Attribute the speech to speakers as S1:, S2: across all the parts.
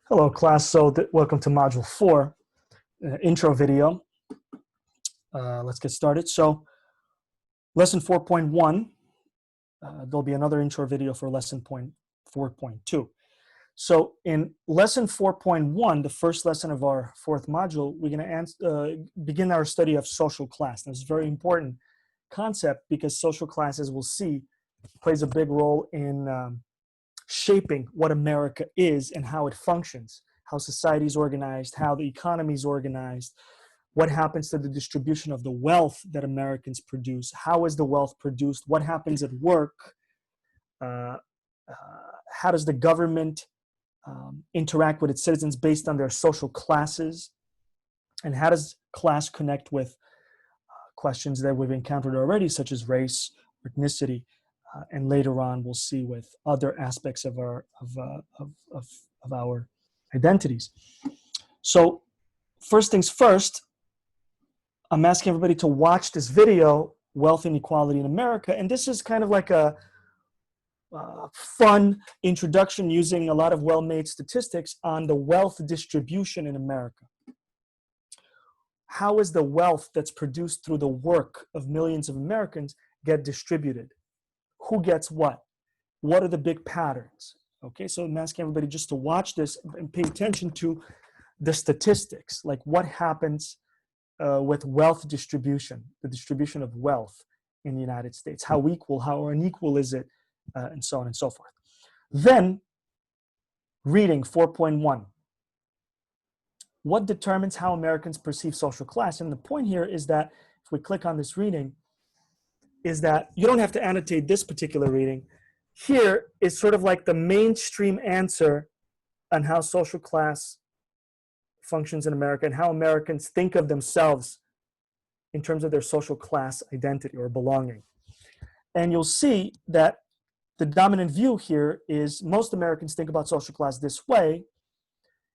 S1: Hello, class. Welcome to Module 4, intro video. Let's get started. So, lesson 4.1, there'll be another intro video for lesson 4.2. So, in lesson 4.1, the first lesson of our fourth module, we're going to begin our study of social class. And it's a very important concept because social class, as we'll see, plays a big role in shaping what America is and how it functions, how society is organized, how the economy is organized, what happens to the distribution of the wealth that Americans produce, how is the wealth produced, what happens at work, how does the government interact with its citizens based on their social classes, and how does class connect with questions that we've encountered already, such as race, ethnicity, and later on we'll see with other aspects of our identities. So first things first, I'm asking everybody to watch this video, Wealth Inequality in America, and this is kind of like a fun introduction using a lot of well-made statistics on the wealth distribution in America. How is the wealth that's produced through the work of millions of Americans get distributed? Who gets what? What are the big patterns? Okay, so I'm asking everybody just to watch this and pay attention to the statistics, like what happens with wealth distribution, the distribution of wealth in the United States. How equal, how unequal is it, and so on and so forth. Then, reading 4.1. What determines how Americans perceive social class? And the point here is that if we click on this reading, is that you don't have to annotate this particular reading. Here is sort of like the mainstream answer on how social class functions in America and how Americans think of themselves in terms of their social class identity or belonging. And you'll see that the dominant view here is most Americans think about social class this way.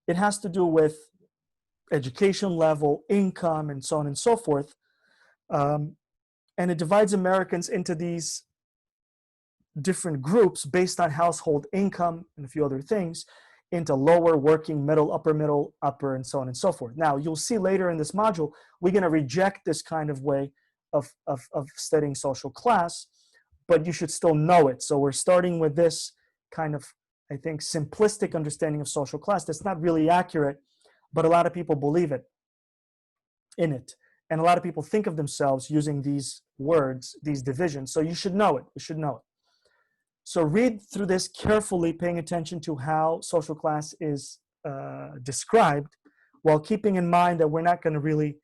S1: It has to do with education level, income, and so on and so forth. And it divides Americans into these different groups based on household income and a few other things, into lower, working, middle, upper, and so on and so forth. Now, you'll see later in this module, we're going to reject this kind of way of studying social class, but you should still know it. So we're starting with this kind of, I think, simplistic understanding of social class that's not really accurate, but a lot of people believe in it. And a lot of people think of themselves using these words, these divisions. So you should know it. You should know it. So read through this carefully, paying attention to how social class is described, while keeping in mind that we're not going to really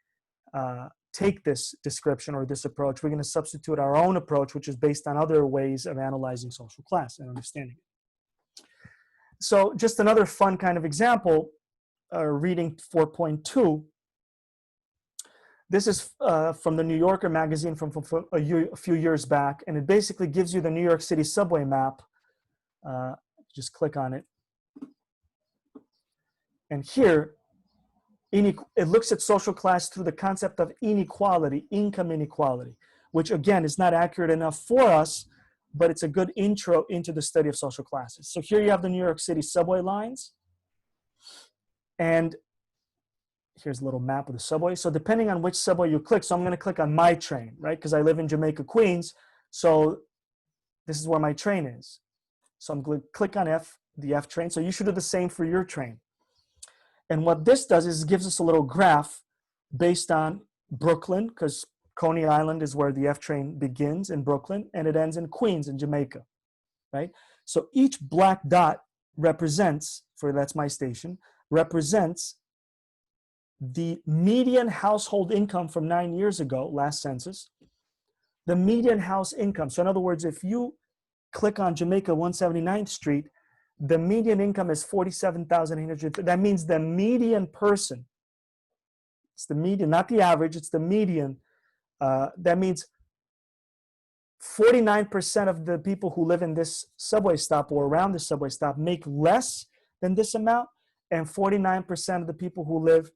S1: take this description or this approach. We're going to substitute our own approach, which is based on other ways of analyzing social class and understanding it. So just another fun kind of example, reading 4.2. This is from the New Yorker magazine from a few years back, and it basically gives you the New York City subway map. Just click on it. And here, it looks at social class through the concept of inequality, income inequality, which again is not accurate enough for us, but it's a good intro into the study of social classes. So here you have the New York City subway lines. And here's a little map of the subway. So depending on which subway you click, so I'm going to click on my train, right? Because I live in Jamaica, Queens. So this is where my train is. So I'm going to click on the F train. So you should do the same for your train. And what this does is it gives us a little graph based on Brooklyn, because Coney Island is where the F train begins in Brooklyn, and it ends in Queens in Jamaica, right? So each black dot represents, that's my station, represents the median household income from 9 years ago, last census, the median house income. So in other words, if you click on Jamaica 179th Street, the median income is $47,800. That means the median person, it's the median, not the average, it's the median. That means 49% of the people who live in this subway stop or around the subway stop make less than this amount, and 49% of the people who live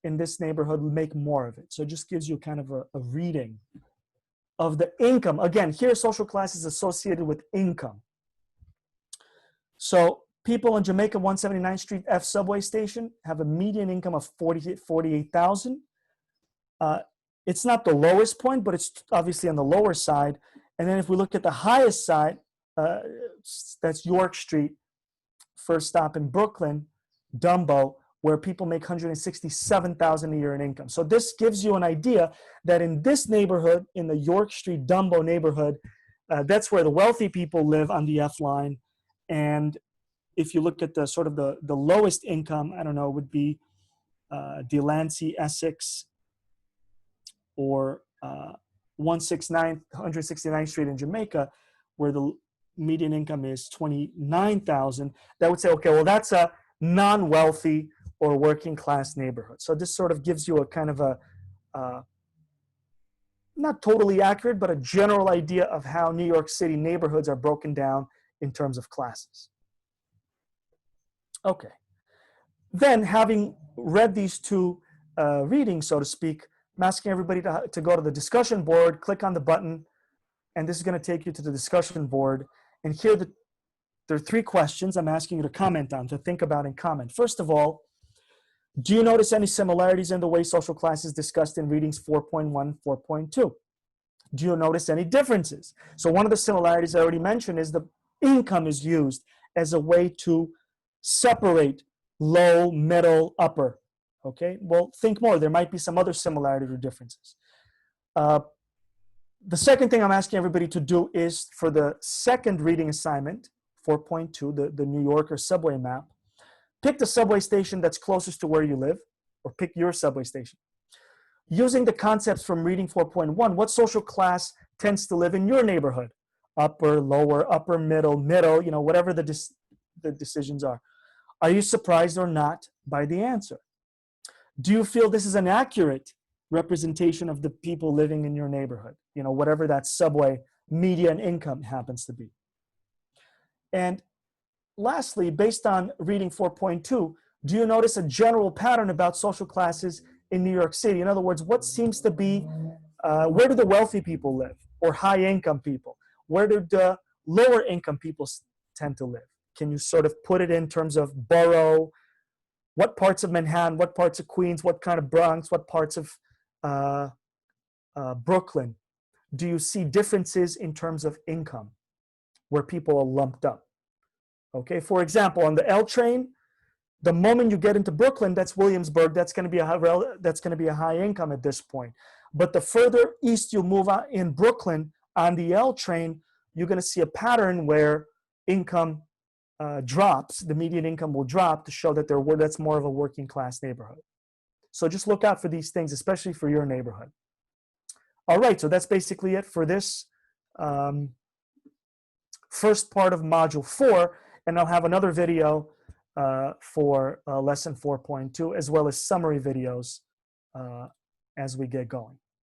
S1: in this neighborhood make more of it. So it just gives you kind of a reading of the income. Again, here social class is associated with income. So people in Jamaica 179th Street F subway station have a median income of 48,000. It's not the lowest point, but it's obviously on the lower side. And then if we look at the highest side, that's York Street, first stop in Brooklyn, Dumbo, where people make 167,000 a year in income. So this gives you an idea that in this neighborhood, in the York Street, Dumbo neighborhood, that's where the wealthy people live on the F line. And if you look at the sort of the lowest income, I don't know, would be Delancey, Essex, or 169th Street in Jamaica, where the median income is 29,000. That would say, okay, well, that's a non-wealthy or working class neighborhood. So this sort of gives you a kind of a, not totally accurate, but a general idea of how New York City neighborhoods are broken down in terms of classes. Okay. Then, having read these two readings, so to speak, I'm asking everybody to go to the discussion board, click on the button, and this is going to take you to the discussion board. And here there are three questions I'm asking you to comment on, to think about and comment. First of all, do you notice any similarities in the way social class is discussed in readings 4.1, 4.2? Do you notice any differences? So one of the similarities I already mentioned is the income is used as a way to separate low, middle, upper. Okay, well, think more. There might be some other similarities or differences. The second thing I'm asking everybody to do is for the second reading assignment, 4.2, the New Yorker subway map, pick the subway station that's closest to where you live, or pick your subway station. Using the concepts from reading 4.1, what social class tends to live in your neighborhood? Upper, lower, upper, middle, you know, whatever the decisions are. Are you surprised or not by the answer? Do you feel this is an accurate representation of the people living in your neighborhood? You know, whatever that subway median income happens to be. And lastly, based on reading 4.2, do you notice a general pattern about social classes in New York City? In other words, what seems to be, where do the wealthy people live, or high income people? Where do the lower income people tend to live? Can you sort of put it in terms of borough? What parts of Manhattan, what parts of Queens, what kind of Bronx, what parts of Brooklyn? Do you see differences in terms of income where people are lumped up? Okay, for example, on the L train, the moment you get into Brooklyn, that's Williamsburg, that's going to be a high income at this point. But the further east you move out in Brooklyn on the L train, you're going to see a pattern where income drops, the median income will drop to show that that's more of a working class neighborhood. So just look out for these things, especially for your neighborhood. All right, so that's basically it for this first part of Module 4, and I'll have another video for Lesson 4.2, as well as summary videos as we get going.